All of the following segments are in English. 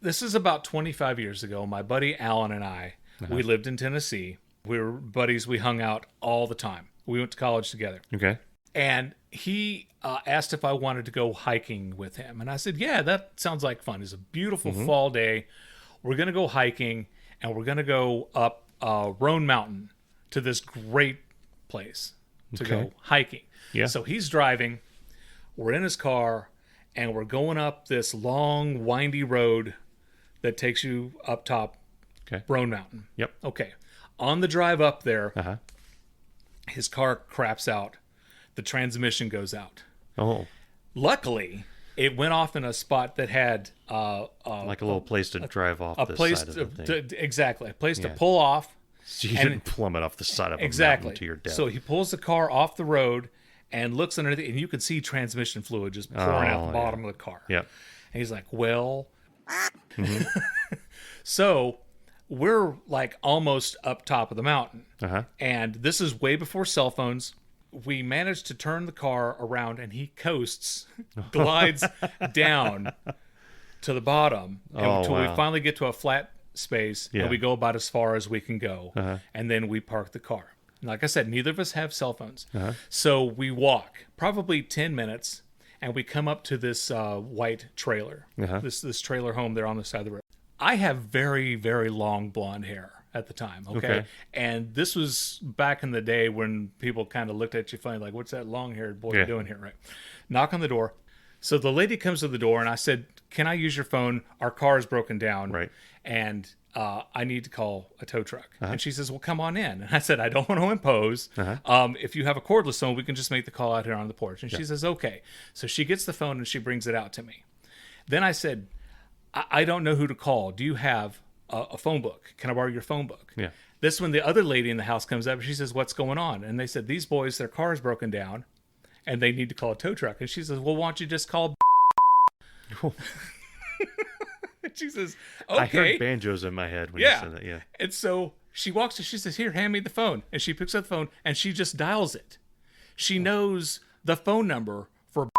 This is about 25 years ago. My buddy Alan and I, we lived in Tennessee. We were buddies. We hung out all the time. We went to college together. Okay. And he asked if I wanted to go hiking with him. And I said, yeah, that sounds like fun. It's a beautiful fall day. We're going to go hiking, and we're going to go up Roan Mountain to this great place to go hiking. Yeah. So he's driving. We're in his car, and we're going up this long, windy road that takes you up top Roan Mountain. Yep. Okay. On the drive up there, Uh-huh. his car craps out. The transmission goes out. Oh. Luckily, it went off in a spot that had Like a little place to drive off a the place side of the thing. exactly a place to Yeah. pull off. So you didn't plummet off the side of a Exactly. mountain to your death. So he pulls the car off the road and looks underneath it, and you can see transmission fluid just pouring out the bottom of the car. Yep. And he's like, well. So we're like almost up top of the mountain. Uh-huh. And this is way before cell phones. We managed to turn the car around, and he coasts, glides down to the bottom until we finally get to a flat space, and we go about as far as we can go. And then we park the car. And like I said, neither of us have cell phones. So we walk probably 10 minutes, and we come up to this white trailer, this trailer home there on the side of the road. I have very, very long blonde hair at the time, okay? And this was back in the day when people kind of looked at you funny, like, what's that long-haired boy doing here, right? Knock on the door. So the lady comes to the door, and I said, can I use your phone? Our car is broken down, Right. and I need to call a tow truck. And she says, well, come on in. And I said, I don't want to impose. If you have a cordless phone, we can just make the call out here on the porch. And she says, okay. So she gets the phone, and she brings it out to me. Then I said, I don't know who to call. Do you have a phone book? Can I borrow your phone book? Yeah. This when the other lady in the house comes up, and she says, what's going on? And they said, these boys, their car is broken down, and they need to call a tow truck. And she says, well, why don't you just call She says, okay. I heard banjos in my head when you said that, And so she walks to, she says, here, hand me the phone. And she picks up the phone, and she just dials it. She knows the phone number for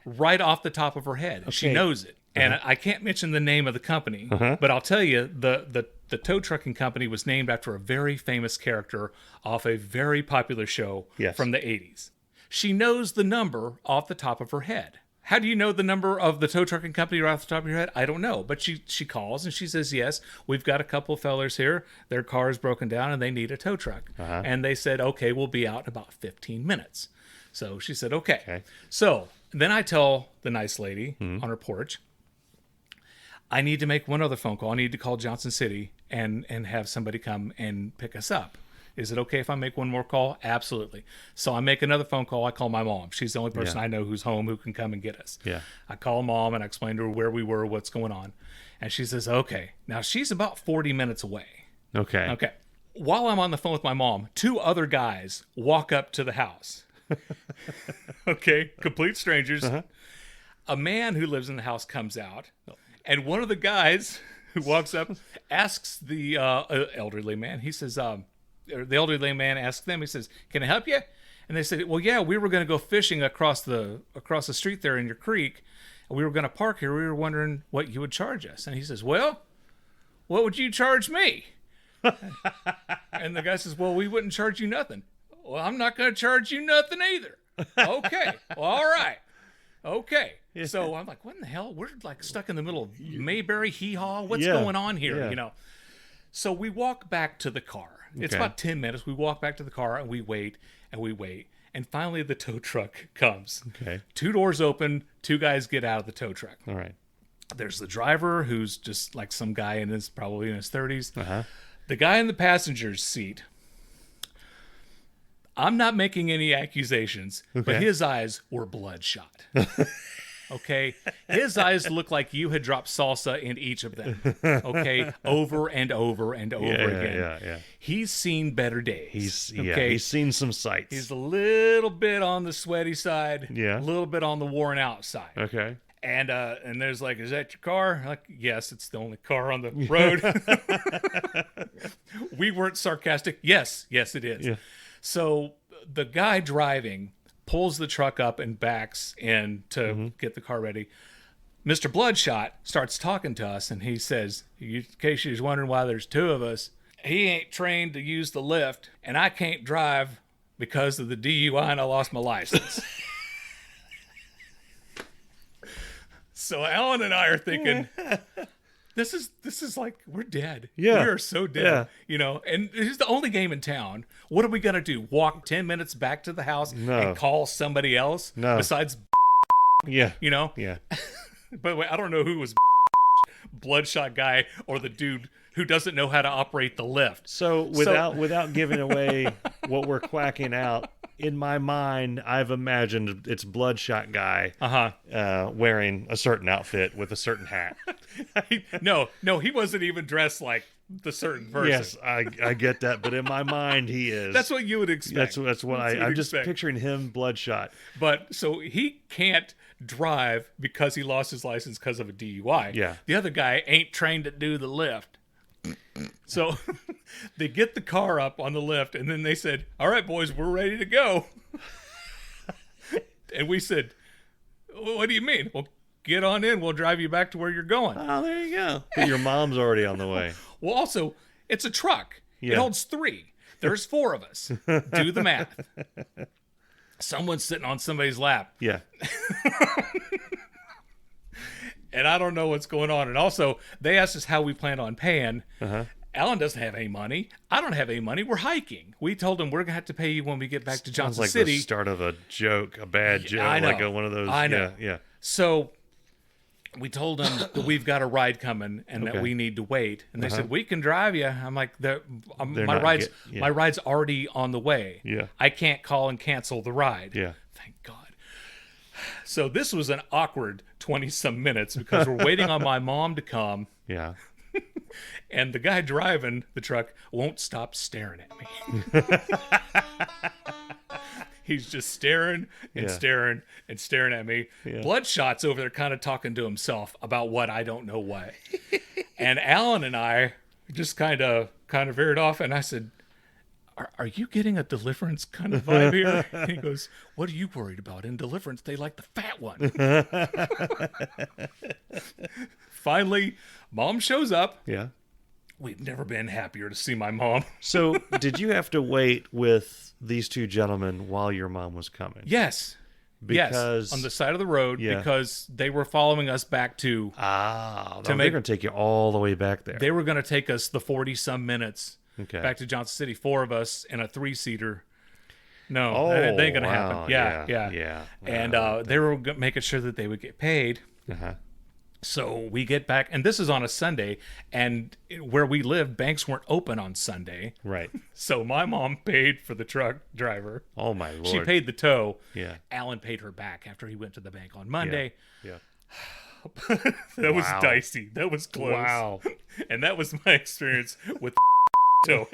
right off the top of her head. She knows it. And I can't mention the name of the company, but I'll tell you, the tow trucking company was named after a very famous character off a very popular show from the 80s. She knows the number off the top of her head. How do you know the number of the tow trucking company right off the top of your head? I don't know. But she calls and she says, yes, we've got a couple of fellers here. Their car is broken down and they need a tow truck. And they said, okay, we'll be out in about 15 minutes. So she said, okay. So then I tell the nice lady on her porch, I need to make one other phone call. I need to call Johnson City and have somebody come and pick us up. Is it okay if I make one more call? Absolutely. So I make another phone call. I call my mom. She's the only person I know who's home who can come and get us. I call mom and I explain to her where we were, what's going on. And she says, okay. Now she's about 40 minutes away. Okay. While I'm on the phone with my mom, two other guys walk up to the house. Okay. Complete strangers. A man who lives in the house comes out. And one of the guys who walks up asks the elderly man, he says, the elderly man asks them, he says, can I help you? And they said, well, yeah, we were going to go fishing across the street there in your creek. And we were going to park here. We were wondering what you would charge us. And he says, well, what would you charge me? And the guy says, well, we wouldn't charge you nothing. Well, I'm not going to charge you nothing either. Okay. Well, all right. Okay. So I'm like, what in the hell? We're like stuck in the middle of Mayberry hee-haw. What's going on here? You know? So we walk back to the car. It's about 10 minutes. We walk back to the car and we wait and we wait. And finally the tow truck comes. Two doors open. Two guys get out of the tow truck. All right. There's the driver who's just like some guy probably in his 30s. The guy in the passenger's seat. I'm not making any accusations, but his eyes were bloodshot. Okay, his eyes look like you had dropped salsa in each of them. Okay, over and over and over again. He's seen better days. He's seen some sights. He's a little bit on the sweaty side. Yeah, a little bit on the worn out side. Okay. And there's like, is that your car? Like, yes, it's the only car on the road. We weren't sarcastic. Yes, it is. Yeah. So the guy driving pulls the truck up and backs in to get the car ready. Mr. Bloodshot starts talking to us, and he says, in case you was wondering why there's two of us, he ain't trained to use the lift, and I can't drive because of the DUI and I lost my license. So Alan and I are thinking, this is like, we're dead. Yeah. We are so dead. Yeah. And it's the only game in town. What are we going to do? Walk 10 minutes back to the house and call somebody else besides Yeah. Yeah. By the way, I don't know who was Bloodshot guy or the dude who doesn't know how to operate the lift. So without giving away what we're quacking out, in my mind, I've imagined it's Bloodshot guy wearing a certain outfit with a certain hat. No, he wasn't even dressed like the certain person. Yes, I get that, but in my mind, he is. That's what you would expect. That's what I'm just picturing him, Bloodshot. But so he can't drive because he lost his license because of a DUI. Yeah. The other guy ain't trained to do the lift. So they get the car up on the lift, and then they said, all right, boys, we're ready to go. And we said, what do you mean? Well, get on in. We'll drive you back to where you're going. Oh, there you go. But your mom's already on the way. Well, also, it's a truck. Yeah. It holds 3. There's 4 of us. Do the math. Someone's sitting on somebody's lap. Yeah. And I don't know what's going on. And also, they asked us how we plan on paying. Alan doesn't have any money. I don't have any money. We're hiking. We told him we're going to have to pay you when we get back to Johnson Sounds like City. the start of a joke, a bad joke. I know. Like one of those. I know. Yeah. So we told them that we've got a ride coming and that we need to wait. And they said, we can drive you. I'm like, my ride's already on the way. Yeah. I can't call and cancel the ride. Yeah. Thank God. So this was an awkward 20-some minutes because we're waiting on my mom to come. Yeah. And the guy driving the truck won't stop staring at me. He's just staring and staring and staring at me. Yeah. Bloodshot's over there kind of talking to himself about what I don't know what. And Alan and I just kind of veered off, and I said, Are you getting a Deliverance kind of vibe here? And he goes, what are you worried about? In Deliverance, they like the fat one. Finally, Mom shows up. Yeah. We've never been happier to see my mom. So did you have to wait with these two gentlemen while your mom was coming? Yes. Because on the side of the road, because they were following us back to... they're going to take you all the way back there. They were going to take us the 40-some minutes back to Johnson City, 4 of us in a 3-seater. No, that ain't going to happen. Yeah. And they were making sure that they would get paid. So we get back, and this is on a Sunday, and where we live, banks weren't open on Sunday. Right. So my mom paid for the truck driver. Oh, my Lord. She paid the tow. Yeah. Alan paid her back after he went to the bank on Monday. Yeah. That was dicey. That was close. Wow. And that was my experience with tow.